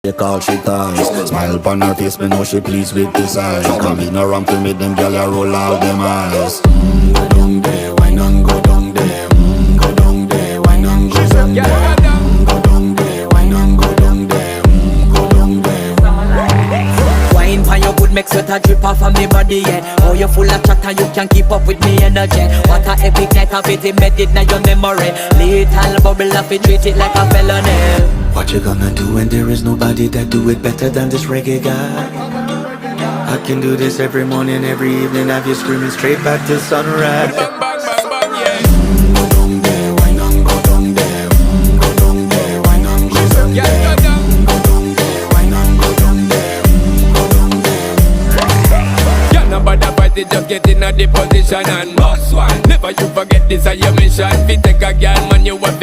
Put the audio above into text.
They call she ties. Smile upon her face, me know she pleased with this eyes. Come in around to meet them girl, you roll out them eyes. Go down there, why not go down there? Go down there, why not go down there? Go down there, why not go down there? Go down there. Wine pan your good, make sweat a drip off of me body, yeah. Oh, you full of chatter, you can keep up with me energy. What a epic night of it, embedded in your memory. Little bubble up, it treat it like a felony. What you gonna do when there is nobody that do it better than this reggae guy? I can do this every morning, every evening, have you screaming straight back to sunrise. Bang, bang, bang, bang, yeah. Go down there, why not go down there? Go down there, why not go down there? Yeah, go down. Go down there, why not go down there? Go down there. Yeah, nobody fight it, just get in a the position and boss one. Never you forget this is your mission. Fi take a girl, man.